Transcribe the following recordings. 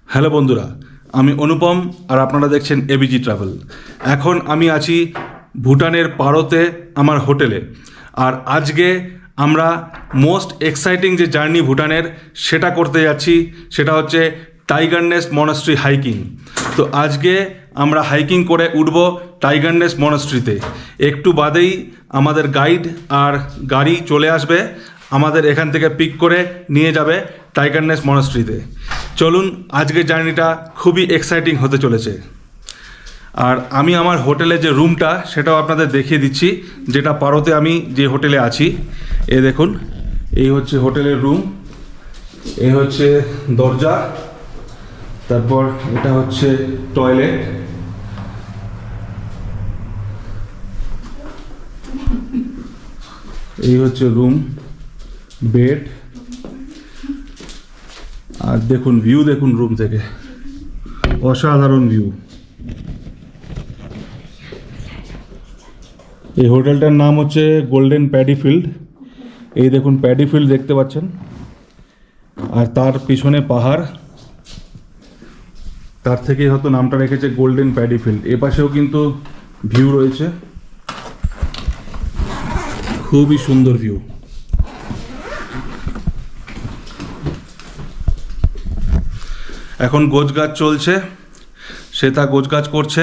Hello বন্ধুরা, আমি অনুপম আর আপনারা দেখছেন এবিজি ট্রাভেল। এখন আমি আছি ভুটানের পারোতে আমার হোটেলে। আর আজকে আমরা মোস্ট এক্সাইটিং যে জার্নি ভুটানের সেটা করতে যাচ্ছি, সেটা হচ্ছে টাইগার নেস্ট মনাস্ট্রি হাইকিং। তো আজকে আমরা হাইকিং করে উঠব টাইগার নেস্ট মনাস্ট্রিতে। একটু বাদেই আমাদের গাইড আর গাড়ি চলে আসবে, আমাদের এখান থেকে পিক করে নিয়ে যাবে টাইগার নেস্ট মনাস্ট্রিতে। চলুন, আজকের জার্নিটা খুবই এক্সাইটিং হতে চলেছে। আর আমি আমার হোটেলে যে রুমটা সেটাও আপনাদের দেখিয়ে দিচ্ছি, যেটা পারোতে আমি যে হোটেলে আছি। এ দেখুন, এই হচ্ছে হোটেলের রুম, এ হচ্ছে দরজা, তারপর এটা হচ্ছে টয়লেট, এই হচ্ছে রুম, বেড, আর দেখুন ভিউ, দেখুন রুম থেকে অসাধারণ ভিউ। এই হোটেলটার নাম হচ্ছে গোল্ডেন প্যাডি ফিল্ড। এই দেখুন প্যাডি ফিল্ড দেখতে পাচ্ছেন, আর তার পিছনে পাহাড়, তার থেকেই হয়তো নামটা রেখেছে গোল্ডেন প্যাডি ফিল্ড। এ পাশেও কিন্তু ভিউ রয়েছে, খুবই সুন্দর ভিউ। এখন গোছগাছ চলছে, শ্বেতা গোছগাছ করছে,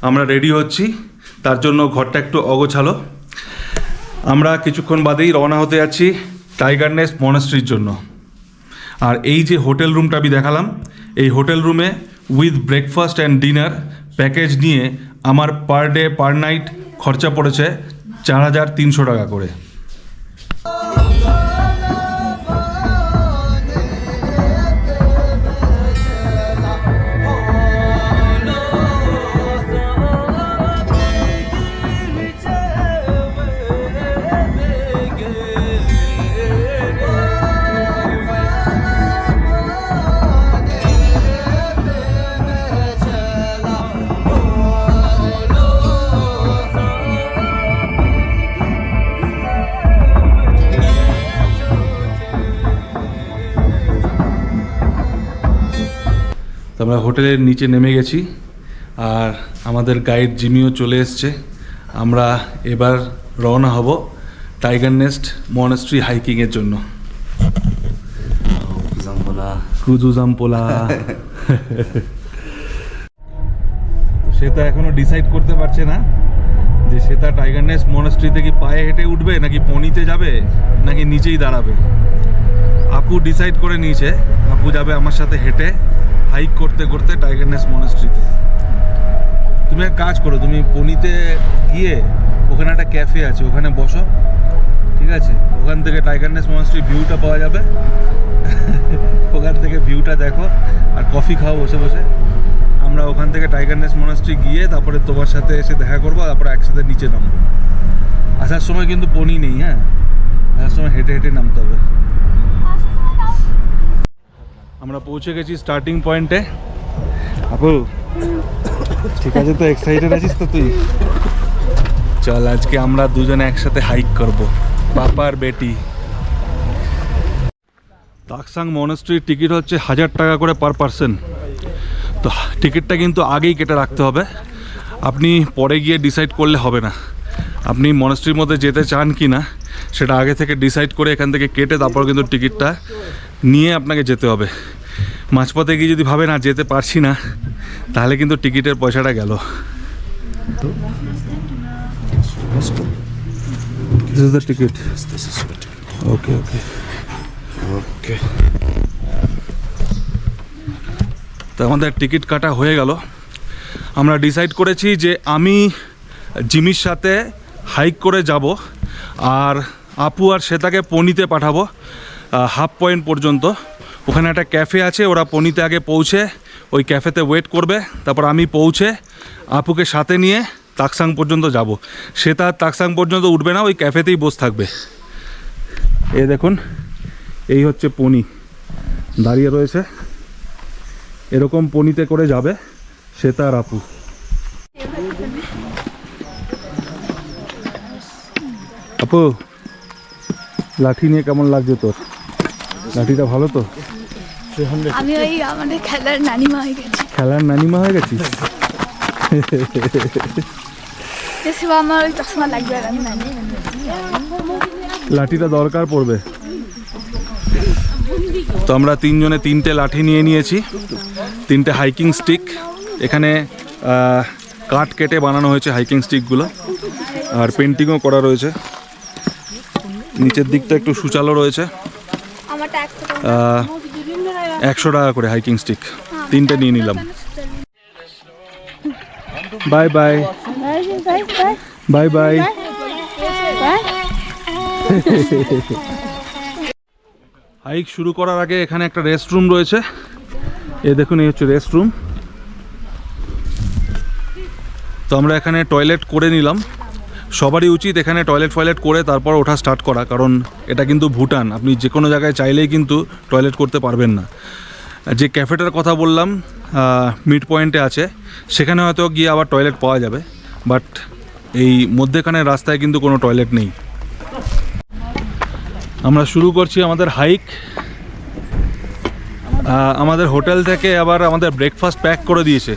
আমরা রেডি হচ্ছি। তার জন্য ঘরটা একটু অগোছালো। আমরা কিছুক্ষণ বাদেই রওনা হতে যাচ্ছি টাইগার নেস্ট মনাস্ট্রির জন্য। আর এই যে হোটেল রুমটা আমি দেখালাম, এই হোটেল রুমে with breakfast and dinner package নিয়ে আমার পার ডে পার নাইট খরচা পড়েছে 4,300 টাকা করে। আমরা হোটেলের নিচে নেমে গেছি, আর আমাদের গাইড জিমিও চলে এসছে। আমরা এবার রওনা হব টাইগার নেস্ট মনাস্ট্রি হাইকিংয়ের জন্য। কুজুজামপোলা। সেটা এখনো ডিসাইড করতে পারছে না যে সেটা টাইগার নেস্ট মনাস্ট্রিতে কি পায়ে হেঁটে উঠবে, নাকি পনিতে যাবে, নাকি নিচেই দাঁড়াবে। আপু ডিসাইড করে নিয়েছে, আপু যাবে আমার সাথে হেঁটে হাইক করতে করতে টাইগার নেস্ট মনাস্ট্রিতে। তুমি এক কাজ করো, তুমি পনিতে গিয়ে ওখানে একটা ক্যাফে আছে, ওখানে বসো, ঠিক আছে? ওখান থেকে টাইগার নেস্ট মনাস্ট্রির ভিউটা পাওয়া যাবে। ওখান থেকে ভিউটা দেখো আর কফি খাও বসে বসে। আমরা ওখান থেকে টাইগার নেস্ট মনাস্ট্রি গিয়ে তারপরে তোমার সাথে এসে দেখা করবো, তারপরে একসাথে নিচে নামবো। আসার সময় কিন্তু পনি নেই, হ্যাঁ, আসার সময় হেঁটে হেঁটে নামতে হবে। আমরা পৌঁছে গেছি স্টার্টিং পয়েন্টে। আপু ঠিক আছে তো? এক্সাইটেড আছিস তো তুই? চল, আজকে আমরা দুজনে একসাথে হাইক করব, বাবা আর বেটি। তাকসাং মনাস্ট্রির টিকিট হচ্ছে 1,000 টাকা করে পার পারসন। তো টিকিটটা কিন্তু আগেই কেটে রাখতে হবে, আপনি পরে গিয়ে ডিসাইড করলে হবে না। আপনি মনাস্ট্রির মধ্যে যেতে চান কি না সেটা আগে থেকে ডিসাইড করে এখান থেকে কেটে তারপর কিন্তু টিকিটটা নিয়ে আপনাকে যেতে হবে। মাঝপথে গিয়ে যদি ভাবে না যেতে পারছি না, তাহলে কিন্তু টিকিটের পয়সাটা গেল। This is the ticket. This is the ticket. Okay, okay. Okay. তো আমাদের টিকিট কাটা হয়ে গেল। আমরা ডিসাইড করেছি যে আমি জিমির সাথে হাইক করে যাব, আর আপু আর শ্বেতাকে পনিতে পাঠাবো হাফ পয়েন্ট পর্যন্ত। ওখানে একটা ক্যাফে আছে, ওরা পনিতে আগে পৌঁছে ওই ক্যাফেতে ওয়েট করবে, তারপর আমি পৌঁছে আপুকে সাথে নিয়ে তাকসাং পর্যন্ত যাব। সে তার তাকসাং পর্যন্ত উঠবে না, ওই ক্যাফেতেই বসে থাকবে। এই দেখুন, এই হচ্ছে পনি দাঁড়িয়ে রয়েছে, এরকম পনিতে করে যাবে সে তার আপু। আপু, লাঠি নিয়ে কেমন লাগছে তোর? লাঠিটা ভালো তো? আমি ওই আমাদের খেলার নানিমা হয়ে গেছি। খেলার নানিমা হয়ে গেছিস? যে শিবা আমার ওই চশমা লাগবে আর আমি নানি। লাঠিটা দরকার পড়বে। তো আমরা তিনজনে তিনটে লাঠি নিয়ে নিয়েছি, তিনটে হাইকিং স্টিক। এখানে কাঠ কেটে বানানো হয়েছে হাইকিং স্টিকগুলো, আর পেন্টিংও করা রয়েছে। নিচের দিকটা একটু সুচালো রয়েছে। আমারটা 100 টাকা করে হাইকিং স্টিক, তিনটে নিয়ে নিলাম। Bye bye bye bye. Hike শুরু করার আগে এখানে একটা রেস্টরুম রয়েছে। এই দেখুন, এই হচ্ছে রেস্টরুম। তো আমরা এখানে টয়লেট করে নিলাম। সবারই উচিত এখানে টয়লেট করে তারপর ওঠা স্টার্ট করা, কারণ এটা কিন্তু ভুটান, আপনি যে কোনো জায়গায় চাইলেই কিন্তু টয়লেট করতে পারবেন না। যে ক্যাফেটার কথা বললাম মিড পয়েন্টে আছে, সেখানে হয়তো গিয়ে আবার টয়লেট পাওয়া যাবে, বাট এই মধ্যেখানের রাস্তায় কিন্তু কোনো টয়লেট নেই। আমরা শুরু করছি আমাদের হাইক। আমাদের হোটেল থেকে আবার আমাদের ব্রেকফাস্ট প্যাক করে দিয়েছে,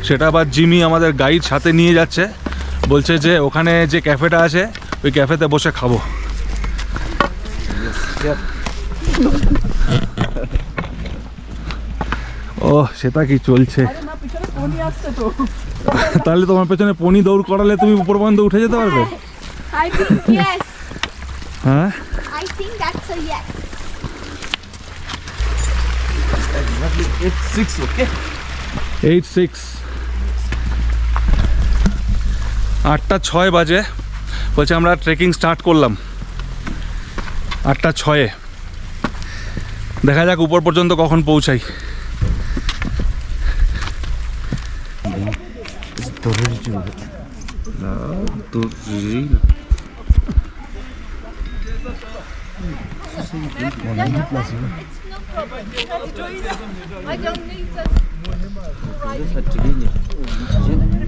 সেটা আবার জিমি আমাদের গাইড সাথে নিয়ে যাচ্ছে। বলছে যে ওখানে যে ক্যাফেটা আছে ওই ক্যাফেতে বসে খাবো। ও সেটা কি চলছে? তাহলে তোমার পেছনে পনি দৌড় করালে তুমি উপর পর্যন্ত উঠে যেতে পারবে? I think yes. হ্যাঁ, I think that's a yes. 8:06 8:06 বাজে। বলছে আমরা ট্রেকিং স্টার্ট করলাম 8:06। দেখা যাক উপর পর্যন্ত কখন পৌঁছাই।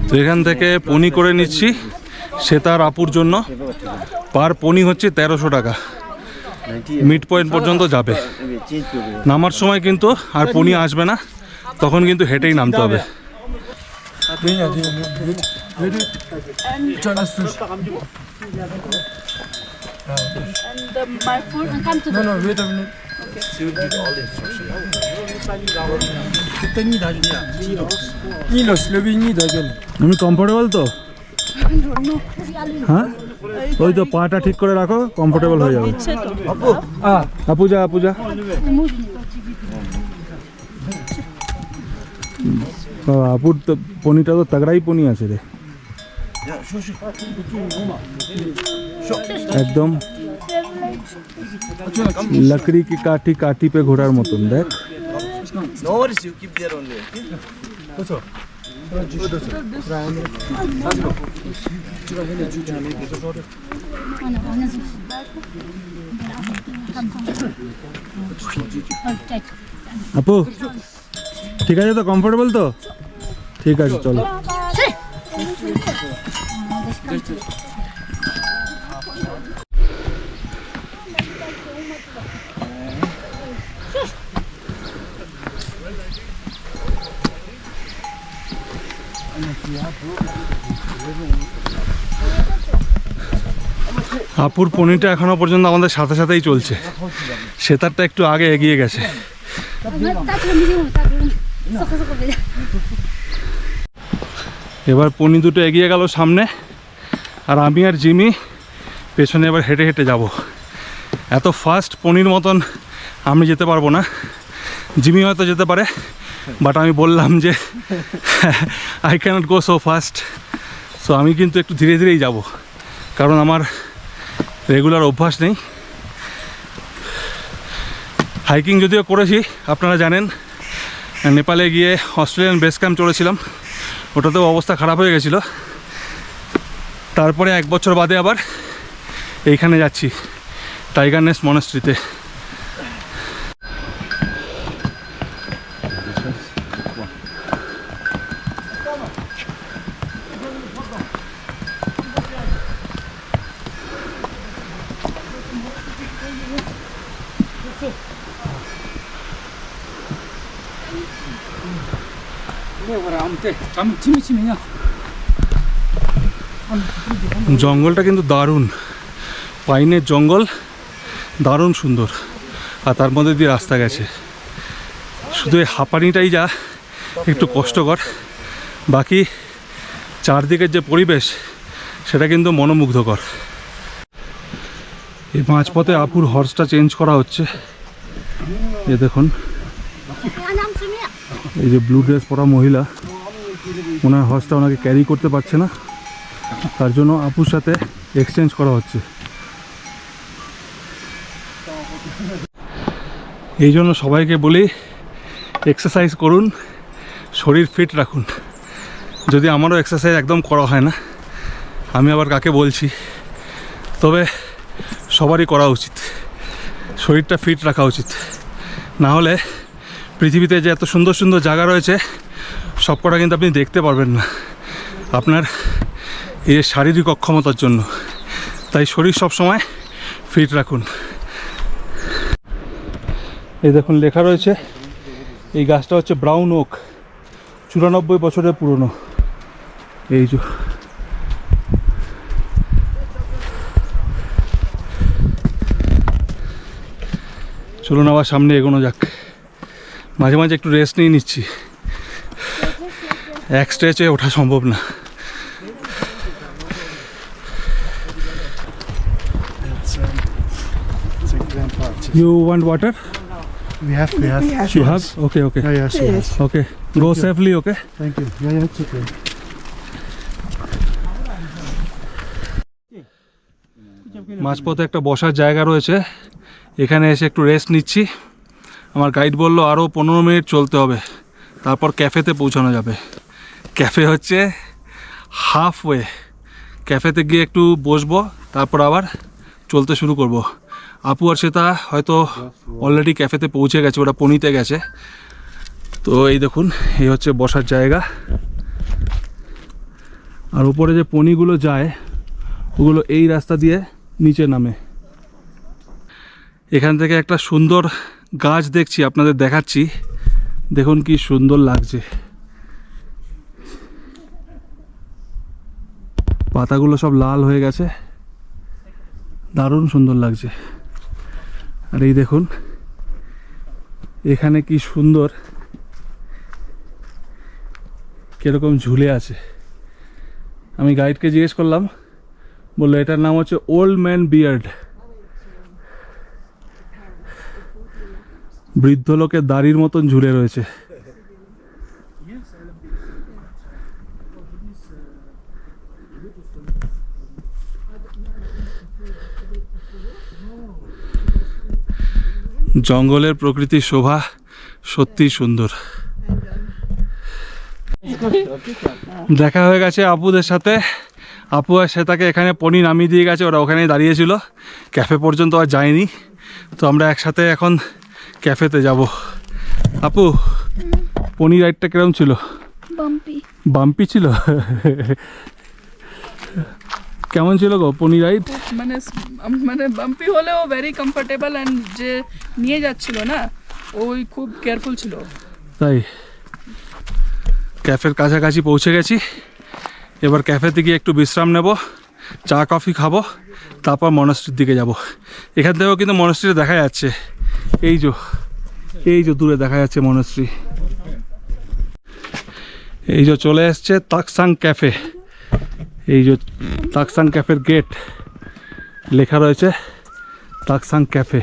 তো এখান থেকে পনি করে নিচ্ছি সে তার আপুর জন্য। পার পনি হচ্ছে 1300 টাকা। মিড পয়েন্ট পর্যন্ত যাবে। নামার সময় কিন্তু আর পনি আসবে না, তখন কিন্তু হেঁটেই নামতে হবে। My food come to No, wait a minute. She will give all the instructions. Nilos, le bini da gel. আমি কমফোর্টেবল তো? হ্যাঁ, ওই তো পাটা ঠিক করে রাখো, কমফোর্টেবল হয়ে যাবে। আপু যা, আপু যা। আপুর তো পনিটা তো তাগড়াই পনি আছে রে, একদম लकड़ी की काठी काठी पे घोड़ार मतन देख। No worries, you keep there only. আপু ঠিক আছে তো? কমফোর্টেবল তো? ঠিক আছে, চলো। আপুর পনিটা এখনো পর্যন্ত আমাদের সাথে সাথেই চলছে। সেতারটা একটু আগে এগিয়ে গেছে। এবার পনি দুটো এগিয়ে গেল সামনে, আর আমি আর জিমি পেছনে এবার হেঁটে হেঁটে যাব। এত ফাস্ট পনির মতন আমি যেতে পারবো না, জিমি হয়তো যেতে পারে, বাট আমি বললাম যে I can't go so fast. So আমি কিন্তু একটু ধীরে ধীরেই যাব, কারণ আমার রেগুলার অভ্যাস নেই। হাইকিং যদিও করেছি, আপনারা জানেন নেপালে গিয়ে অস্ট্রেলিয়ান বেস ক্যাম্প চলেছিলাম, ওটাতেও অবস্থা খারাপ হয়ে গেছিলো। তারপরে 1 বছর বাদে আবার এইখানে যাচ্ছি, টাইগার নেস্ট মনাস্ট্রিতে। জঙ্গলটা কিন্তু দারুণ, পাইনের জঙ্গল, দারুণ সুন্দর। আর তার মধ্যে দিয়ে রাস্তা গেছে। শুধু এই হাঁপানিটাই যা একটু কষ্টকর, বাকি চারদিকের যে পরিবেশ সেটা কিন্তু মনোমুগ্ধকর। এই মাঝপথে আপুর হর্সটা চেঞ্জ করা হচ্ছে। এ দেখুন, এই যে ব্লু ড্রেস পরা মহিলা, ওনার হর্সটা ওনাকে ক্যারি করতে পারছে না, তার জন্য আপুর সাথে এক্সচেঞ্জ করা হচ্ছে। এই জন্য সবাইকে বলি এক্সারসাইজ করুন, শরীর ফিট রাখুন। যদি আমারও এক্সারসাইজ একদম করা হয় না, আমি আবার কাকে বলছি, তবে সবারই করা উচিত, শরীরটা ফিট রাখা উচিত। না হলে পৃথিবীতে যে এত সুন্দর সুন্দর জায়গা রয়েছে সব কটা কিন্তু আপনি দেখতে পারবেন না আপনার এই শারীরিক অক্ষমতার জন্য। তাই শরীর সবসময় ফিট রাখুন। এই দেখুন লেখা রয়েছে, এই গাছটা হচ্ছে ব্রাউন ওক, 94 বছরের পুরনো। এই যে চলুন আবার সামনে এগোনো যাক। মাঝে মাঝে একটু রেস্ট নিয়ে নিচ্ছি, এক স্ট্রেচে ওঠা সম্ভব না। You want water? We have. You have? Okay. Yes. Okay. Go safely, okay? Thank you. Yeah, it's okay. মাঝপথে একটা বসার জায়গা রয়েছে, এখানে এসে একটু রেস্ট নিচ্ছি। আমার গাইড বলল আরও 15 মিনিট চলতে হবে, তারপর ক্যাফেতে পৌঁছানো যাবে। ক্যাফে হচ্ছে হাফওয়ে, ক্যাফেতে গিয়ে একটু বসবো, তারপর আবার চলতে শুরু করব। আপু আর সেটা হয়তো অলরেডি ক্যাফেতে পৌঁছে গেছে, ওরা পনিতে গেছে। তো এই দেখুন, এই হচ্ছে বসার জায়গা। আর উপরে যে পনিগুলো যায় ওগুলো এই রাস্তা দিয়ে নিচে নামে। এখান থেকে একটা সুন্দর গাছ দেখছি, আপনাদের দেখাচ্ছি, দেখুন কি সুন্দর লাগছে। পাতাগুলো সব লাল হয়ে গেছে, দারুণ সুন্দর লাগছে। আর এই দেখুন এখানে কি সুন্দর কিরকম ঝুলে আছে। আমি গাইডকে জিজ্ঞেস করলাম, বললো এটার নাম হচ্ছে ওল্ড ম্যান বিয়ার্ড, বৃদ্ধ লোকের দাড়ির মতন ঝুলে রয়েছে। জঙ্গলের প্রকৃতির শোভা সত্যি সুন্দর। দেখা হয়ে গেছে আপুদের সাথে। আপু আর শ্বেতাকে এখানে পনি নামিয়ে দিয়ে গেছে, ওরা ওখানেই দাঁড়িয়েছিল, ক্যাফে পর্যন্ত আর যায়নি। তো আমরা একসাথে এখন ক্যাফেতে যাব। আপু, পনি রাইডটা কিরকম ছিল? বাম্পি ছিল? কেমন ছিল গো পনি রাইড? মানে বাম্পি হলেও ভেরি কমফোর্টেবল, এন্ড যে নিয়ে যাচ্ছিল না ওই খুব কেয়ারফুল ছিল। তাই ক্যাফের কাছাকাছি পৌঁছে গেছি। এবার ক্যাফেতে গিয়ে একটু বিশ্রাম নেব, চা কফি খাবো, তারপর মনস্ট্রির দিকে যাব। এখান থেকেও কিন্তু মনস্ট্রি দেখা যাচ্ছে, এই যে দূরে দেখা যাচ্ছে মনস্ট্রি। এই যে চলে এসছে তাকসাং ক্যাফে। এই যে তাকসাং ক্যাফের গেট, লেখা রয়েছে তাকসাং ক্যাফে।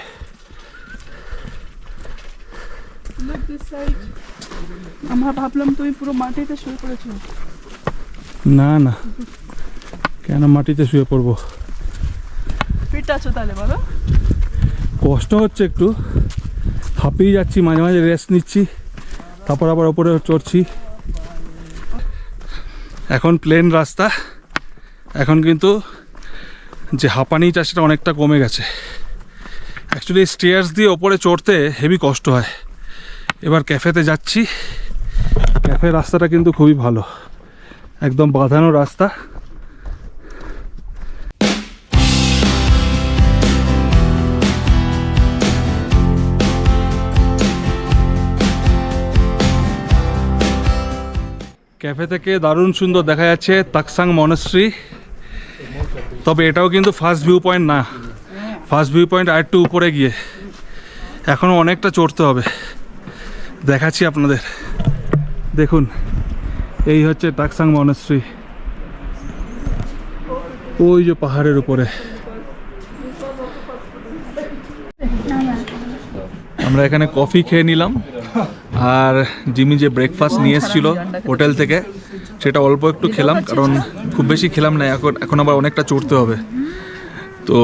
আমরা ভাবলাম তুমি পুরো মাটিতে শুয়ে পড়েছো। না না, কেন মাটিতে শুয়ে পড়বো? ফিট আছো তাহলে বলো? কষ্ট হচ্ছে একটু, হাঁপিয়ে যাচ্ছি, মাঝে মাঝে রেস্ট নিচ্ছি, তারপর আবার ওপরে চড়ছি। এখন প্লেন রাস্তা, এখন কিন্তু যে হাঁপানিটা সেটা অনেকটা কমে গেছে। অ্যাকচুয়ালি স্টেয়ার্স দিয়ে ওপরে চড়তে হেভি কষ্ট হয়। এবার ক্যাফেতে যাচ্ছি। ক্যাফের রাস্তাটা কিন্তু খুবই ভালো, একদম বাঁধানো রাস্তা। ক্যাফে থেকে দারুণ সুন্দর দেখা যাচ্ছে তাকসাং মনাস্ট্রি। তবে এটাও কিন্তু ফার্স্ট ভিউ পয়েন্ট না, ফার্স্ট ভিউ পয়েন্ট আর একটু উপরে গিয়ে, এখনও অনেকটা চড়তে হবে। দেখাচ্ছি আপনাদের, দেখুন এই হচ্ছে তাকসাং মনাস্ট্রি, ওই যে পাহাড়ের উপরে। আমরা এখানে কফি খেয়ে নিলাম, আর জিমি যে ব্রেকফাস্ট নিয়ে এসেছিল হোটেল থেকে সেটা অল্প একটু খেলাম, কারণ খুব বেশি খেলাম না, এখন আবার অনেকটা চড়তে হবে। তো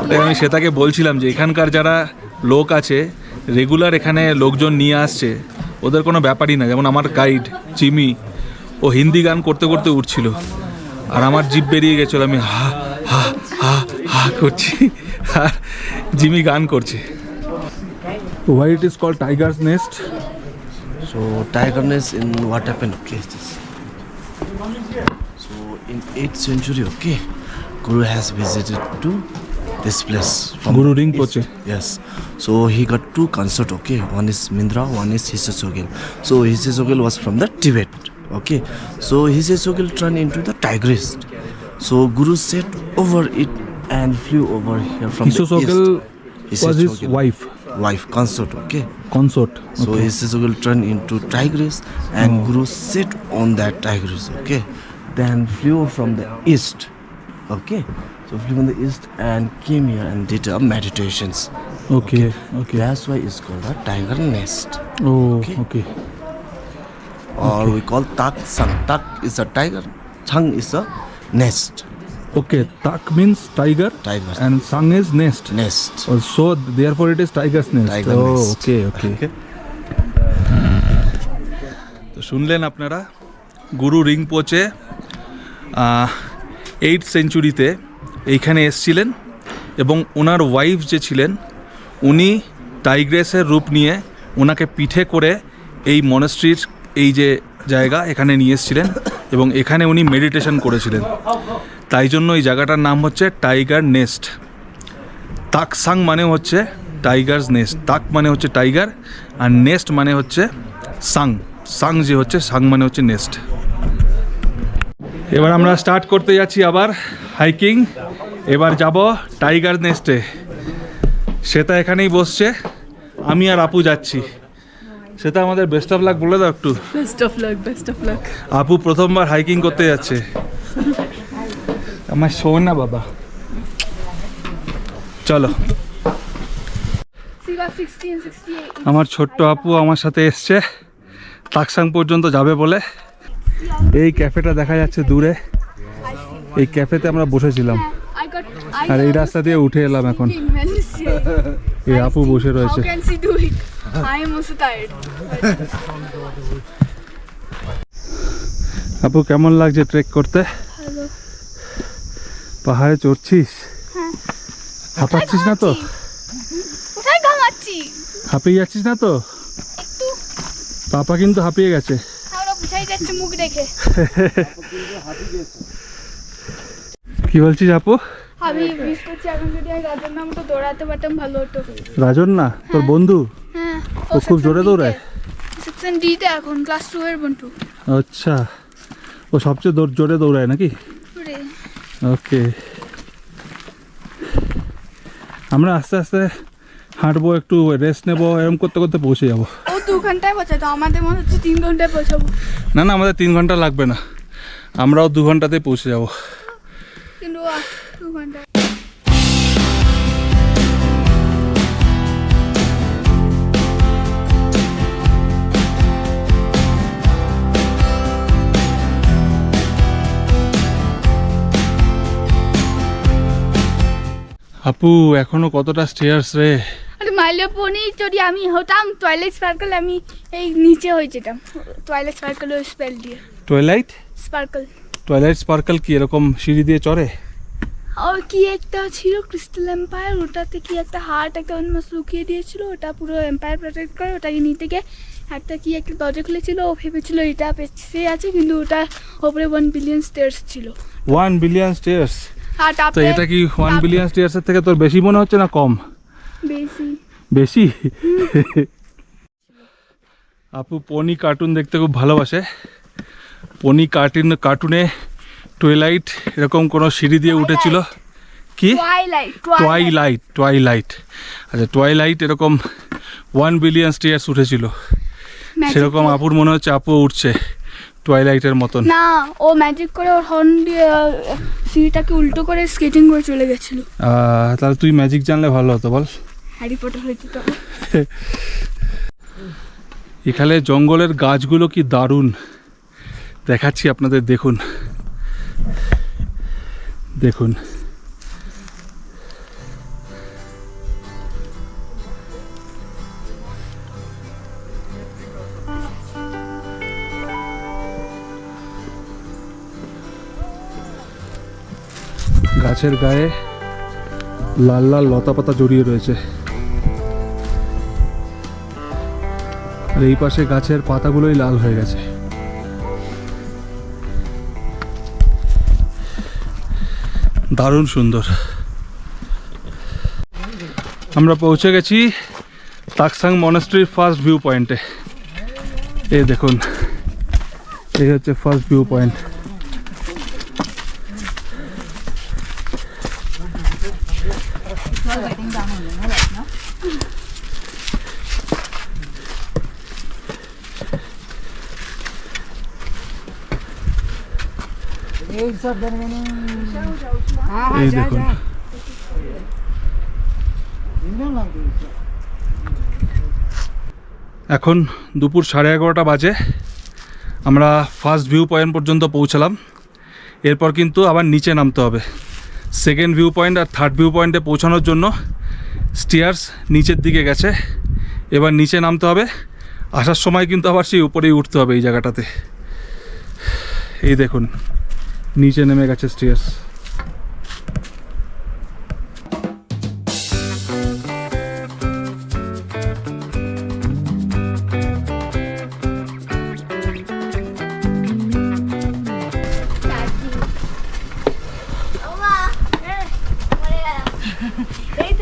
ওটাই আমি শ্বেতাকে বলছিলাম যে এখানকার যারা লোক আছে রেগুলার এখানে লোকজন নিয়ে আসছে, ওদের কোনো ব্যাপারই না। যেমন আমার গাইড জিমি, ও হিন্দি গান করতে করতে উঠছিল, আর আমার জিভ বেরিয়ে গেছিলো, আমি হা হা হা হা করছি আর জিমি গান করছে। Why it is called Tiger's Nest? So tiger nest in what happened? Okay. So in 8th century, okay, Guru has visited to this place. Guru Rinpoche. east. Yes. So he got two consort. Okay, one is Mindra, one is Hisesogil. So Hisesogil was from the Tibet. Okay. So Hisesogil turned into the tigress. So Guru sat over it and flew over here from Hisesogil the east. was his wife, consort. Okay. consort. So Okay. Hisesogil turned into tigress, and Guru sat on that tigress. Okay. Then flew from the east. Okay. So flew from the east and came here and did meditations. Okay. Okay. That's why it's called a tiger nest. Oh, Okay. okay. Or we call Tak Sang. Tak is a tiger. Chang is a nest. Okay. Tak means tiger, Tiger. and Sang is nest. Nest. Oh, so therefore it is tiger's nest. Tiger oh, nest. okay, okay. তো শুনলেন আপনারা, গুরু রিংপোচে 8th সেঞ্চুরিতে এইখানে এসছিলেন, এবং ওনার wife যে ছিলেন উনি টাইগ্রেসের রূপ নিয়ে ওনাকে পিঠে করে এই মনাস্ট্রির এই যে জায়গা এখানে নিয়ে এসেছিলেন, এবং এখানে উনি মেডিটেশন করেছিলেন। তাই জন্য এই জায়গাটার নাম হচ্ছে টাইগার নেস্ট। তাকসাং মানে হচ্ছে টাইগার্স নেস্ট, তাক মানে হচ্ছে টাইগার, আর নেস্ট মানে হচ্ছে সাং, সাং যে হচ্ছে সাং মানে হচ্ছে নেস্ট। এবার আমরা স্টার্ট করতে যাচ্ছি আবার হাইকিং। এবার যাব টাইগার নেস্টে। সেটা এখানেই বসছে, আমি আর আপু যাচ্ছি। সেটা আমাদের বেস্ট অফ লাক বলে দাও একটু। Best of luck, best of luck. আপু প্রথমবার হাইকিং করতে যাচ্ছে। আমার শোন না বাবা, চলো। So you got 60 and 68. আমার ছোট্ট আপু আমার সাথে এসছে, তাকসাং পর্যন্ত যাবে বলে। এই ক্যাফেটা দেখা যাচ্ছে দূরে, এই ক্যাফেতে আমরা বসেছিলাম, আর এই রাস্তা দিয়ে উঠে এলাম এখন। এই আপু বসে রয়েছে। How can she do it? I am also tired. আপু কেমন লাগছে ট্রেক করতে? Hello. পাহাড়ে চড়ছিস? হ্যাঁ। হাঁপাচ্ছিস না তো? কোথায় ঘামাচ্ছি? হাঁপিয়ে যাচ্ছিস না তো? একটু পাপা কিন্তু হাঁপিয়ে গেছে। আমরা বুঝাই যাচ্ছে মুখ দেখে। কি বলছিস আপু? আমি মিস করছি, এখন যদি আমি রাজার নাম তো দৌড়াতে পারতাম ভালো হতো। রাজন না তোর বন্ধু? হ্যাঁ, ও খুব জোরে দৌড়ায়? সেকশন ডিতে এখন ক্লাস 2 এর বন্ধু। আচ্ছা, ও সবচেয়ে জোরে দৌড়ায় নাকি? ওরে ওকে, আমরা আস্তে আস্তে হাঁটবো, একটু রেস্ট নেবো, এরকম করতে করতে পৌঁছে যাবো। ও 2 ঘন্টায় পৌঁছাতো, আমাদের মনে হচ্ছে 3 ঘন্টায় পৌঁছাবো। না না, আমাদের 3 ঘন্টা লাগবে না, আমরাও 2 ঘন্টাতেই পৌঁছে যাবো। কিন্তু 2 ঘন্টা। আপু এখনো কতটা স্টেয়ার্স রে? আরে মাইলেপনি যদি আমি হতাম টয়লেট স্পার্কল, আমি এই নিচে হয়ে যেতাম টয়লেট স্পার্কল স্পেল দিয়ে। টয়লাইট স্পার্কল, টয়লাইট স্পার্কল কি এরকম সিঁড়ি দিয়ে চড়ে? আর কি একটা ছিল ক্রিস্টাল এম্পায়ার, ওটাতে কি একটা হার্ট একটা মাস লুকিয়ে দিয়েছিল, ওটা পুরো এম্পায়ার প্রোটেক্ট করে। ওটাকে নিতে গিয়ে একটা কি একটা দরজা খুলেছিল, ও ভেবেছিল এটা পেছে আছে, কিন্তু ওটা ওপরে 1 বিলিয়ন স্টেয়ার্স ছিল। 1 বিলিয়ন স্টেয়ার্স? আর তো তারপরে এটা কি 1 বিলিয়ন স্টেয়ার্সের থেকে তোর বেশি মনে হচ্ছে না কম? বেশি। বেশি? আপু পনি কার্টুন দেখতে খুব ভালোবাসে, পনি কার্টুনে টুয়েলাইট এরকম কোনো সিঁড়ি দিয়ে উঠেছিল। কি টুয়াইলাইট আচ্ছা, টুয়াইলাইট এরকম 1 বিলিয়ন স্টেয়ার্স উঠেছিল, সেরকম আপুর মনে হচ্ছে আপু উঠছে টুয়াইলাইটের মতন। না, ও ম্যাজিক করে ওর হর্ন দিয়ে সিঁড়িটাকে উল্টো করে স্কেটিং করে চলে গেছিল। তাহলে তুই ম্যাজিক জানলে ভালো হতো বল। হ্যারি পটার হয়েছে তো। এখানে জঙ্গলের গাছগুলো কি দারুণ দেখাচ্ছি আপনাদের, দেখুন দেখুন। গাছের গায়ে লাল লাল লতা পাতা জড়িয়ে রয়েছে, আর এই পাশে গাছের পাতাগুলোই লাল হয়ে গেছে। দারুণ সুন্দর। আমরা পৌঁছে গেছি তাকসাং মনাস্ট্রির ফার্স্ট ভিউ পয়েন্টে। এই দেখুন, এই হচ্ছে ফার্স্ট ভিউ পয়েন্ট। এই দেখুন, এখন দুপুর 11:30 বাজে। আমরা ফার্স্ট ভিউ পয়েন্ট পর্যন্ত পৌঁছালাম। এরপর কিন্তু আবার নিচে নামতে হবে। সেকেন্ড ভিউ পয়েন্ট আর থার্ড ভিউ পয়েন্টে পৌঁছানোর জন্য স্টেয়ার্স নিচের দিকে গেছে, এবার নিচে নামতে হবে। আসার সময় কিন্তু আবার সেই উপরেই উঠতে হবে এই জায়গাটাতে। এই দেখুন, নিচে নেমে গেছে স্টেয়ার্স।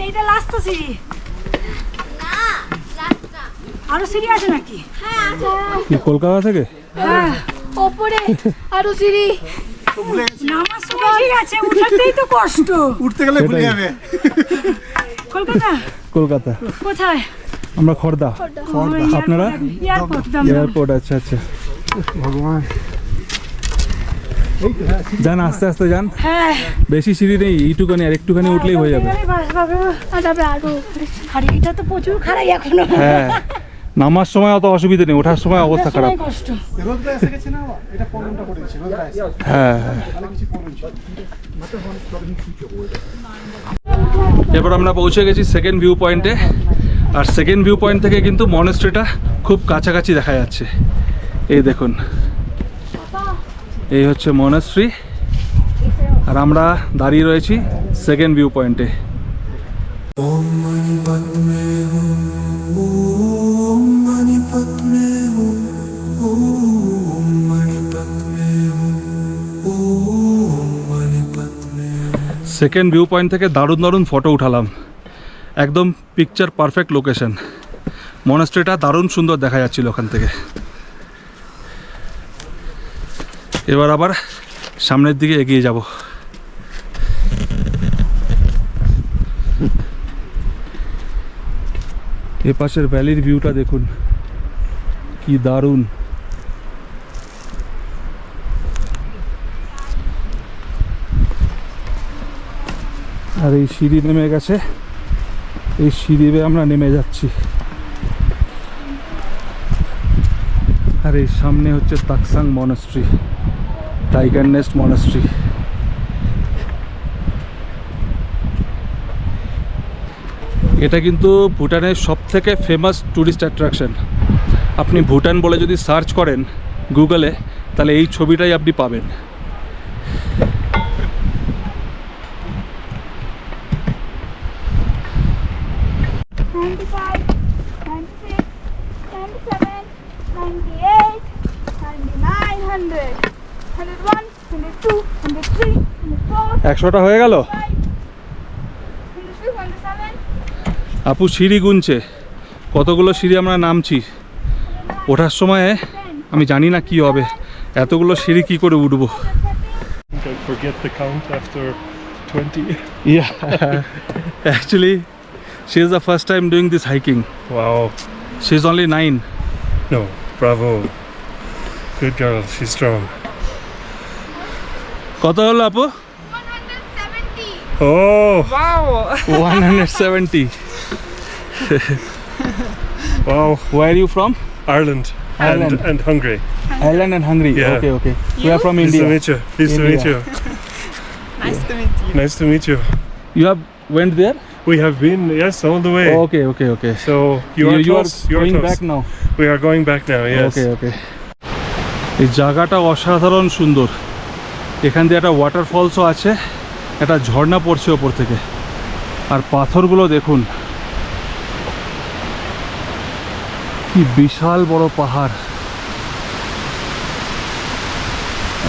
এইটা লাস্ট তো সিঁড়ি, আরো সিঁড়ি আছে নাকি? কি কলকাতা থেকে? হ্যাঁ, ওপরে আরো সিঁড়ি। নামার সময় ঠিক আছে, উঠাতেই তো কষ্ট। উঠতে গেলে ভুলে যাবে। কলকাতা? কলকাতা। কোথায়? আমরা খড়দা। আপনারা? এয়ারপোর্ট। এয়ারপোর্ট। আচ্ছা আচ্ছা, ভগবান, যান আস্তে আস্তে যান, হ্যাঁ, বেশি সিঁড়ি নেই, এইটুখানি আর একটুখানি উঠলেই হয়ে যাবে। আর তারপরে আরো উপরে। আরে এটা তো প্রচুর খারাপ এখনো। হ্যাঁ, নামার সময় অত অসুবিধা নেই, ওঠার সময় অবস্থা খারাপ। কষ্ট। রোদটা এসে গেছে না, এটা প্রবলেমটা করে দিচ্ছে। রোদটা এসে হ্যাঁ, তাহলে কিছু প্রবলেম ছিল। এবার আমরা পৌঁছে গেছি সেকেন্ড ভিউ পয়েন্টে। আর সেকেন্ড ভিউ পয়েন্ট থেকে কিন্তু মনেস্ট্রিটা খুব কাছাকাছি দেখা যাচ্ছে। এই দেখুন, এই হচ্ছে মনেস্ট্রি, আর আমরা দাঁড়িয়ে রয়েছি সেকেন্ড ভিউ পয়েন্টে। সেকেন্ড ভিউ পয়েন্ট থেকে দারুণ দারুণ ফটো উঠালাম, একদম পিকচার পারফেক্ট লোকেশন। মনেস্ট্রিটা দারুণ সুন্দর দেখা যাচ্ছিল ওখান থেকে। এবার আবার সামনের দিকে এগিয়ে যাব। এ পাশের ভ্যালির ভিউটা দেখুন, কি দারুণ। আর এই সিঁড়ি নেমে গেছে, এই সিঁড়ি বেয়ে আমরা নেমে যাচ্ছি। আর এই সামনে হচ্ছে Taksang monastery, tiger nest monastery. এটা কিন্তু ভুটানের সবথেকে ফেমাস ট্যুরিস্ট অ্যাট্রাকশন। আপনি ভুটান বলে যদি সার্চ করেন গুগলে, তাহলে এই ছবিটাই আপনি পাবেন। একশোটা হয়ে গেল। আপু সিঁড়ি গুনছে, কতগুলো সিঁড়ি আমরা নামছি। ওঠার সময় আমি জানি না কি হবে, এতগুলো সিঁড়ি কি করে উঠবো? I forget the count after 20. Yeah, actually, she is the first time doing this hiking. Wow. She's only 9. No, bravo. Good girl, she's strong. কত হলো আপু? 170. Oh, Wow. 170. wow. Where are you from? Ireland, Ireland. And Hungary. Ireland and Hungary. Yeah. Okay, okay. We are from Nice India. to meet you. Nice to meet you. Nice to meet you. Nice to meet you. You have went there? We have been, yes, all the way. Okay, okay, okay. So you are close. You are going close. back now. We are going back now. Yes. Okay, okay. এই জায়গাটা অসাধারণ সুন্দর। এখান দিয়ে একটা ওয়াটারফলসও আছে, একটা ঝর্ণা পড়ছে ওপর থেকে। আর পাথরগুলো দেখুন, কি বিশাল বড় পাহাড়।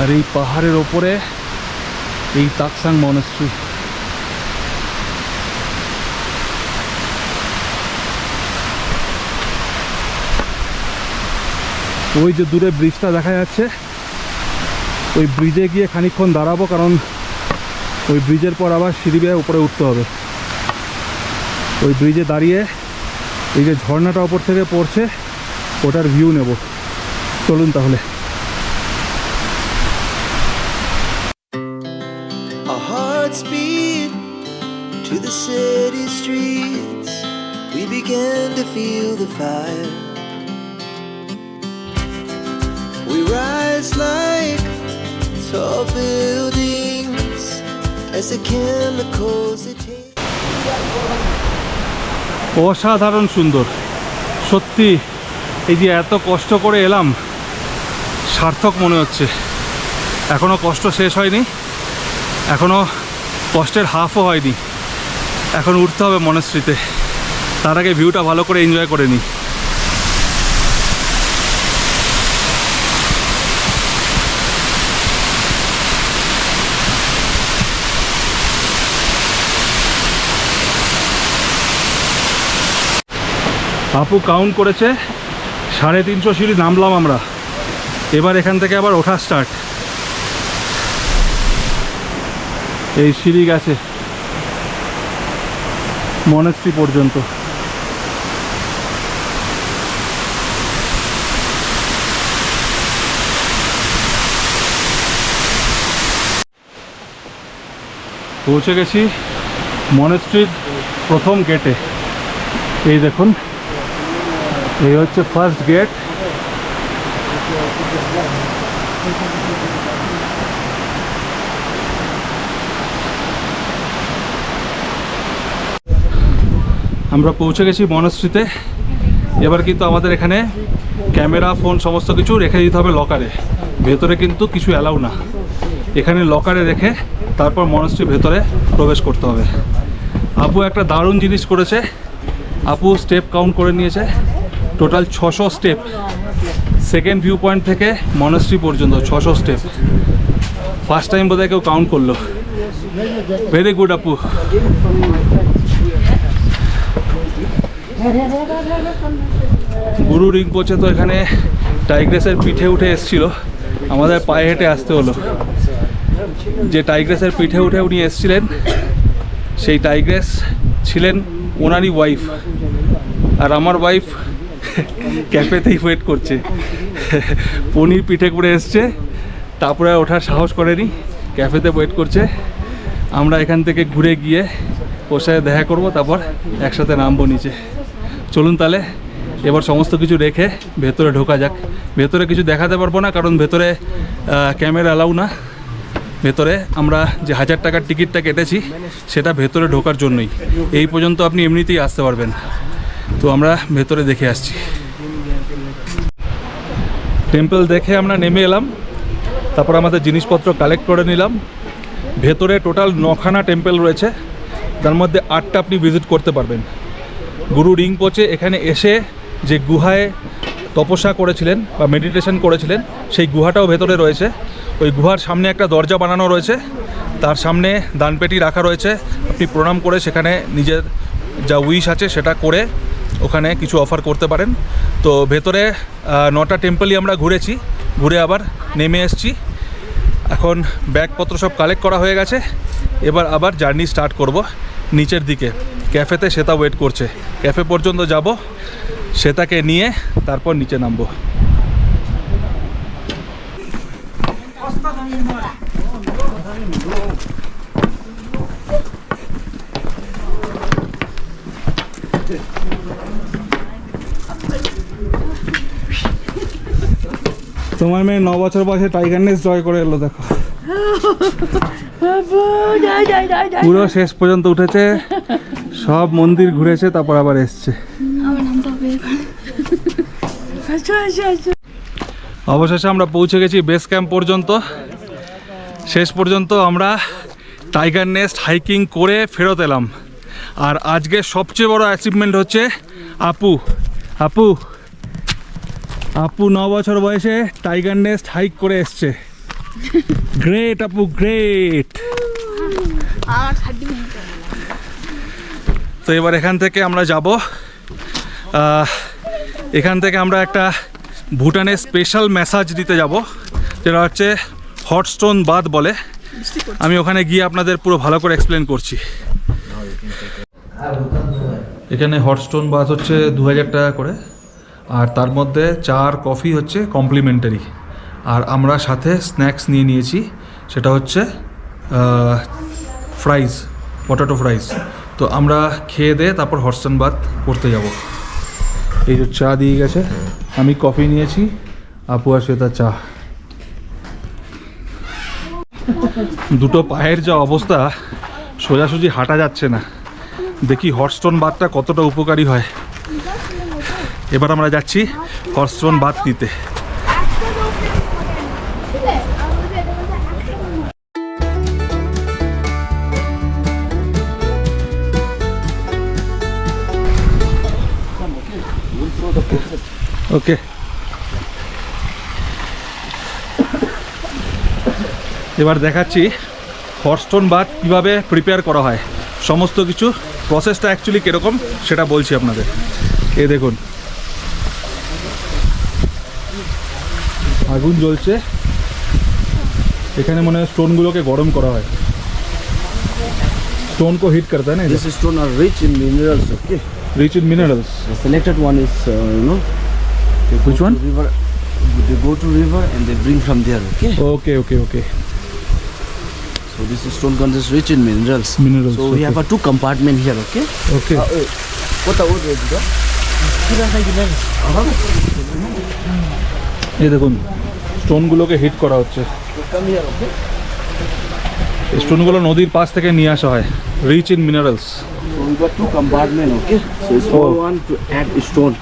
আর এই পাহাড়ের ওপরে এই তাকসাং মনাস্ট্রি। ওই যে দূরে ব্রিজটা দেখা যাচ্ছে, ওই ব্রিজে গিয়ে খানিকক্ষণ দাঁড়াবো, কারণ ওই ব্রিজের পর আবার সিঁড়ি বেয়ে উপরে উঠতে হবে। ওই ব্রিজে দাঁড়িয়ে এই যে ঝর্ণাটা ওপর থেকে পড়ছে ওটার ভিউ নেব। চলুন তাহলে। Our hearts beat to the city streets. We began to feel the fire. We rise like tall buildings as the chemicals they take. অসাধারণ সুন্দর সত্যি। এই যে এত কষ্ট করে এলাম, সার্থক মনে হচ্ছে। এখনও কষ্ট শেষ হয়নি, এখনও কষ্টের হাফও হয়নি। এখন উঠতে হবে মনস্ট্রিতে, তার আগে ভিউটা ভালো করে এনজয় করে নিই। আপু কাউন্ট করেছে 350 সিঁড়ি নামলাম আমরা। এবার এখান থেকে আবার ওঠা স্টার্ট। এই সিঁড়ি গেছে মনাস্ট্রি পর্যন্ত। পৌঁছে গেছি মনাস্ট্রির প্রথম গেটে। এই দেখুন, এই হচ্ছে ফার্স্ট গেট। আমরা পৌঁছে গেছি মনাস্ট্রিতে। এবার কিন্তু আমাদের এখানে ক্যামেরা, ফোন সমস্ত কিছু রেখে দিতে হবে লকারে। ভেতরে কিন্তু কিছু অ্যালাউ না, এখানে লকারে রেখে তারপর মনাস্ট্রির ভেতরে প্রবেশ করতে হবে। আপু একটা দারুণ জিনিস করেছে, আপু স্টেপ কাউন্ট করে নিয়েছে। Total 600 step, second view point থেকে মনাস্ট্রি পর্যন্ত 600 স্টেপ। ফার্স্ট টাইম বোধহয় কেউ কাউন্ট করলো। ভেরি গুড আপু। গুরু রিংপোচে তো এখানে টাইগ্রেসের পিঠে উঠে এসেছিল, আমাদের পায়ে হেঁটে আসতে হলো। যে টাইগ্রেসের পিঠে উঠে উনি এসেছিলেন, সেই টাইগ্রেস ছিলেন ওনারই ওয়াইফ। আর আমার ওয়াইফ ক্যাফেতেই ওয়েট করছে। পনির পিঠে করে এসছে, তারপরে ওঠার সাহস করেনি, ক্যাফেতে ওয়েট করছে। আমরা এখান থেকে ঘুরে গিয়ে ওর সাথে দেখা করবো, তারপর একসাথে নামবো নিচে। চলুন তাহলে এবার সমস্ত কিছু রেখে ভেতরে ঢোকা যাক। ভেতরে কিছু দেখাতে পারবো না, কারণ ভেতরে ক্যামেরা অ্যালাউ না। ভেতরে আমরা যে 1000 টাকার টিকিটটা কেটেছি সেটা ভেতরে ঢোকার জন্যই। এই পর্যন্ত আপনি এমনিতেই আসতে পারবেন। তো আমরা ভেতরে দেখে আসছি। টেম্পল দেখে আমরা নেমে এলাম, তারপর আমাদের জিনিসপত্র কালেক্ট করে নিলাম। ভেতরে টোটাল 9খানা টেম্পল রয়েছে, তার মধ্যে 8টা আপনি ভিজিট করতে পারবেন। গুরু রিংপোচে এখানে এসে যে গুহায় তপস্যা করেছিলেন বা মেডিটেশন করেছিলেন, সেই গুহাটাও ভেতরে রয়েছে। ওই গুহার সামনে একটা দরজা বানানো রয়েছে, তার সামনে দানপেটি রাখা রয়েছে। আপনি প্রণাম করে সেখানে নিজের যা উইশ আছে সেটা করে ওখানে কিছু অফার করতে পারেন। তো ভেতরে 9টা টেম্পলই আমরা ঘুরেছি। ঘুরে আবার নেমে এসেছি। এখন ব্যাগপত্র সব কালেক্ট করা হয়ে গেছে, এবার আবার জার্নি স্টার্ট করব নিচের দিকে ক্যাফেতে। শ্বেতা ওয়েট করছে, ক্যাফে পর্যন্ত যাব, শ্বেতাকে নিয়ে তারপর নিচে নামবো। তোমার মেয়ে 9 বছর বয়সে টাইগার নেস্ট জয় করে এলো, দেখো পুরো শেষ পর্যন্ত উঠেছে, সব মন্দির ঘুরেছে, তারপর আবার এসছে। আমার নামটা হবে অবশেষে আমরা পৌঁছে গেছি বেস ক্যাম্প পর্যন্ত। শেষ পর্যন্ত আমরা টাইগার নেস্ট হাইকিং করে ফেরত এলাম। আর আজকে সবচেয়ে বড় অ্যাচিভমেন্ট হচ্ছে আপু 9 বছর বয়সে টাইগার নেস্ট হাইক করে এসছে। গ্রেট আপু, গ্রেট। তো এবার এখান থেকে আমরা যাব, এখান থেকে আমরা একটা ভুটানের স্পেশাল ম্যাসাজ দিতে যাব, যেটা হচ্ছে হট স্টোন বাথ বলে। আমি ওখানে গিয়ে আপনাদের পুরো ভালো করে এক্সপ্লেন করছি। এখানে হট স্টোন বাথ হচ্ছে 2000 টাকা করে, আর তার মধ্যে চা আর কফি হচ্ছে কমপ্লিমেন্টারি। আর আমরা সাথে স্ন্যাক্স নিয়ে নিয়েছি, সেটা হচ্ছে ফ্রাইজ, পটেটো ফ্রাইজ। তো আমরা খেয়ে দিয়ে তারপর হট স্টোন বাথ করতে যাব। এই যে চা দিয়ে গেছে, আমি কফি নিয়েছি, আপু আর শ্বেতা চা। দুটো পায়ের যা অবস্থা, সোজাসুজি হাঁটা যাচ্ছে না। দেখি হট স্টোন বাথটা কতটা উপকারী হয়। এবার আমরা যাচ্ছি হট স্টোন বাথ নিতে। ওকে, এবার দেখাচ্ছি হট স্টোন বাথ কীভাবে প্রিপেয়ার করা হয়, সমস্ত কিছু প্রসেসটা অ্যাকচুয়ালি কীরকম সেটা বলছি আপনাদের। এই দেখুন, আগুন জ্বলছে, এখানে মনে হয় স্টোনগুলোকে গরম করা হয়, স্টোন को হিট करता है ना। This stone are rich in minerals, okay? Rich in minerals. The selected one is, they Which go one? To river, they go to river and they bring from there, okay? Okay. So this stone contains rich in minerals. Minerals, So we have a 2 compartment here, okay? Okay. What the wood is it? এই দেখুন, স্টোনগুলোকে hit করা হচ্ছে। Come here, okay? এই স্টোনগুলো নদীর পাশ থেকে নিয়ে আসা হয়, rich in minerals. So we got 2 compartment, okay? So small one to add stone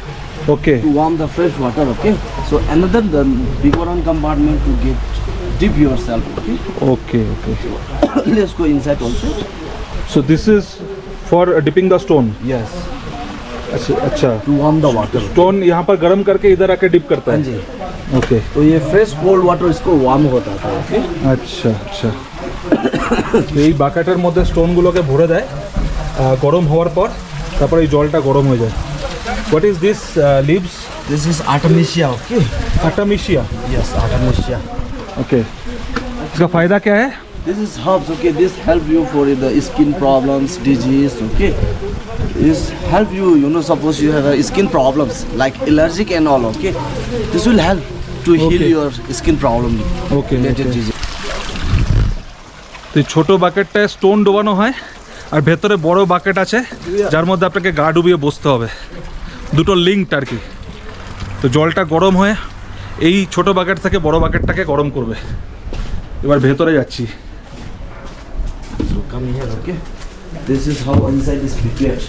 okay, to warm the fresh water, okay? So another the bigger one compartment to get dip yourself, okay? Okay. Let's go inside also. So this is for dipping the stone. Yes. अच्छा, To warm the water. Stone यहाँ पर गर्म करके इधर आके dip करता हाँ है। जी। ओके, तो ये फ्रेश कोल्ड वाटर इसको वार्म होता था, ओके? আচ্ছা। এই বাকেটের মধ্যে স্টোনগুলোকে ভরে দেয়, গরম হওয়ার পর তারপর এই জলটা গরম হয়ে যায়। What is this leaves? This is Artemisia, okay? Artemisia. Yes, Artemisia. Okay, इसका फायदा क्या है? This is herbs, okay? This help you for the skin problems, disease, okay? This help you, suppose you have skin problems like allergic and all, okay? This will help to heal Okay. your skin problem. Okay, related okay. disease. তো এই ছোটো বাকেটটায় stone ডোবানো হয়, আর ভেতরে বড় bucket আছে যার মধ্যে আপনাকে গা ডুবিয়ে বসতে হবে, দুটো লিঙ্কড আর কি। তো জলটা গরম হয়ে এই ছোট বাকেট থেকে বড় বাকেটটাকে গরম করবে। এবার ভেতরে যাচ্ছি। So come here, okay? This is how inside is prepared.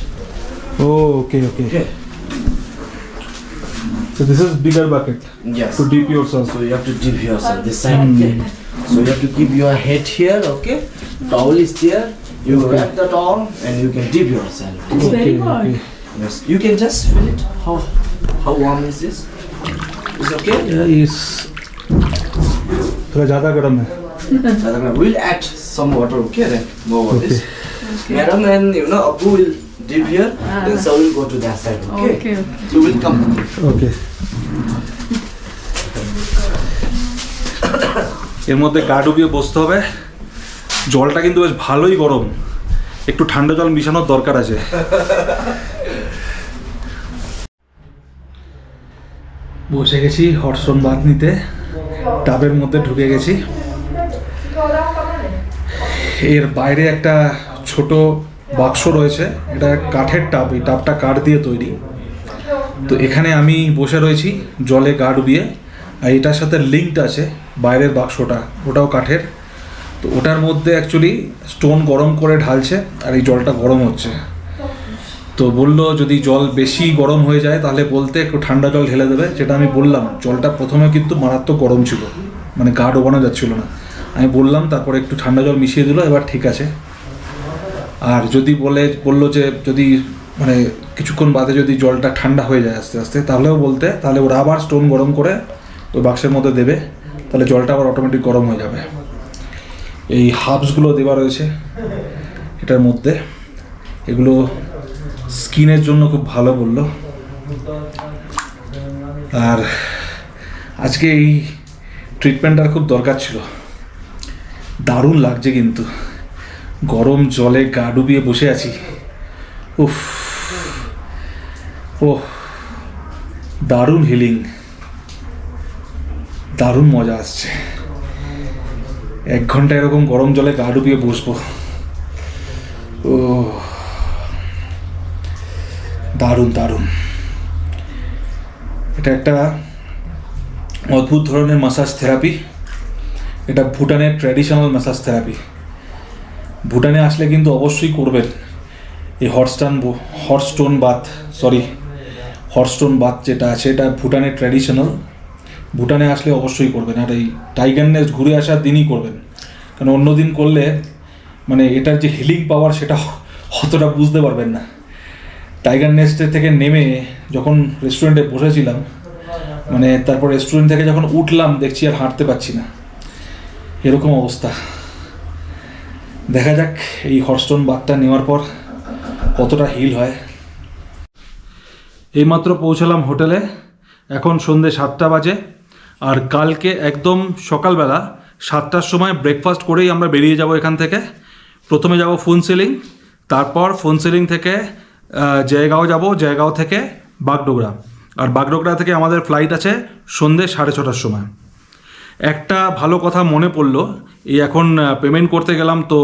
Okay. So this is bigger bucket Yes. to dip yourself. So you have to dip yourself this side, okay? So you have to keep your head here, okay? Towel is there. You wrap the towel and you can dip yourself. Okay. Yes. You can just feel it. How warm is this? Is okay? इस थोड़ा ज़्यादा गर्म है। We'll add some water, okay? Then go over this. Madam and Abu will dip here. Then Sir will go to that side, okay? Okay. So we'll come. Okay. এর মধ্যে গা ডুবিয়ে বসতে হবে। জলটা কিন্তু বেশ ভালোই গরম, একটু ঠান্ডা জল মিশানোর দরকার আছে। বসে গেছি হটস্টোন বাথ নিতে, টাবের মধ্যে ঢুকে গেছি। এর বাইরে একটা ছোট বাক্স রয়েছে, এটা কাঠের টাব, এই টাবটা কাঠ দিয়ে তৈরি। তো এখানে আমি বসে রয়েছি জলে গা ডুবিয়ে, আর এটার সাথে লিঙ্কড আছে বাইরের বাক্সটা, ওটাও কাঠের। তো ওটার মধ্যে অ্যাকচুয়ালি স্টোন গরম করে ঢালছে আর এই জলটা গরম হচ্ছে। তো বললো যদি জল বেশি গরম হয়ে যায় তাহলে বলতে একটু ঠান্ডা জল ঢেলে দেবে, যেটা আমি বললাম। জলটা প্রথমে কিন্তু মারাত্মক গরম ছিল, মানে গা ডোবানো যাচ্ছিল না। আমি বললাম, তারপরে একটু ঠান্ডা জল মিশিয়ে দিল, এবার ঠিক আছে। আর যদি বললো যে যদি মানে কিছুক্ষণ বাদে যদি জলটা ঠান্ডা হয়ে যায় আস্তে আস্তে, তাহলেও বলতে, তাহলে ওরা আবার স্টোন গরম করে ওই বাক্সের মধ্যে দেবে, তাহলে জলটা আবার অটোমেটিক গরম হয়ে যাবে। এই হার্বসগুলো দেওয়া রয়েছে এটার মধ্যে, এগুলো স্কিনের জন্য খুব ভালো বললো। আর আজকে এই ট্রিটমেন্টটার খুব দরকার ছিল। দারুণ লাগছে কিন্তু, গরম জলে গা ডুবিয়ে বসে আছি। উফ, ও দারুণ হিলিং, দারুণ মজা আসছে। 1 ঘন্টা এরকম গরম জলে গা ডুবিয়ে বসবো। ও দারুণ দারুণ। এটা একটা অদ্ভুত ধরনের ম্যাসাজ থেরাপি। এটা ভুটানের ট্র্যাডিশনাল ম্যাসাজ থেরাপি। ভুটানে আসলে কিন্তু অবশ্যই করবেন এই হটস্টোন বাথ যেটা আছে, এটা ভুটানের ট্র্যাডিশনাল। ভুটানে আসলে অবশ্যই করবেন, আর এই টাইগার নেস্ট ঘুরে আসার দিনই করবেন, কারণ অন্য দিন করলে মানে এটার যে হিলিং পাওয়ার সেটা অতটা বুঝতে পারবেন না। টাইগার নেস্টের থেকে নেমে যখন রেস্টুরেন্টে বসেছিলাম, মানে তারপর রেস্টুরেন্ট থেকে যখন উঠলাম দেখছি আর হাঁটতে পারছি না, এরকম অবস্থা। দেখা যাক এই হটস্টোন বাথটা নেওয়ার পর কতটা হিল হয়। এইমাত্র পৌঁছালাম হোটেলে, এখন সন্ধ্যে 7টা বাজে। আর কালকে একদম সকালবেলা 7টার সময় ব্রেকফাস্ট করেই আমরা বেরিয়ে যাব এখান থেকে। প্রথমে যাব ফুনসিলিং, তারপর ফুনসিলিং থেকে জয়গাঁও যাব, জয়গাঁও থেকে বাগডোগরা, আর বাগডোগরা থেকে আমাদের ফ্লাইট আছে সন্ধ্যে 6:30টার সময়। একটা ভালো কথা মনে পড়লো, এই এখন পেমেন্ট করতে গেলাম তো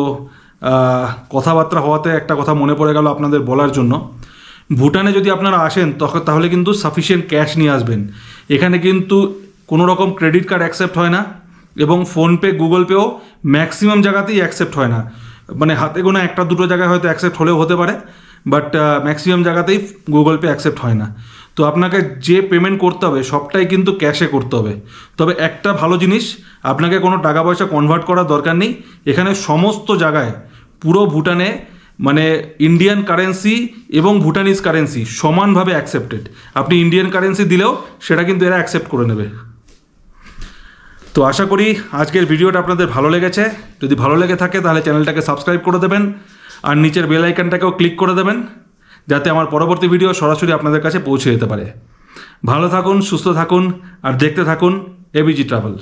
কথাবার্তা হওয়াতে একটা কথা মনে পড়ে গেল আপনাদের বলার জন্য। ভুটানে যদি আপনারা আসেন তাহলে কিন্তু সাফিসিয়েন্ট ক্যাশ নিয়ে আসবেন। এখানে কিন্তু কোনো রকম ক্রেডিট কার্ড অ্যাকসেপ্ট হয় না, এবং ফোনপে গুগল পেও ম্যাক্সিমাম জায়গাতেই অ্যাকসেপ্ট হয় না। মানে হাতে গোনা 1-2 জায়গায় হয়তো অ্যাকসেপ্ট হলেও হতে পারে, বাট ম্যাক্সিমাম জায়গাতেই গুগল পে অ্যাকসেপ্ট হয় না। তো আপনাকে যে পেমেন্ট করতে হবে সবটাই কিন্তু ক্যাশে করতে হবে। তবে একটা ভালো জিনিস, আপনাকে কোনো টাকা পয়সা কনভার্ট করার দরকার নেই। এখানে সমস্ত জায়গায় পুরো ভুটানে মানে ইন্ডিয়ান কারেন্সি এবং ভুটানিজ কারেন্সি সমানভাবে অ্যাকসেপ্টেড। আপনি ইন্ডিয়ান কারেন্সি দিলেও সেটা কিন্তু এরা অ্যাকসেপ্ট করে নেবে। তো আশা করি আজকের ভিডিওটা আপনাদের ভালো লেগেছে। যদি ভালো লেগে থাকে তাহলে চ্যানেলটাকে সাবস্ক্রাইব করে দেবেন, আর নিচের বেল আইকনটাকেও ক্লিক করে দেবেন, যাতে আমার পরবর্তী ভিডিও সরাসরি আপনাদের কাছে পৌঁছে যেতে পারে। ভালো থাকুন, সুস্থ থাকুন, আর দেখতে থাকুন এবিজি ট্রাভেল।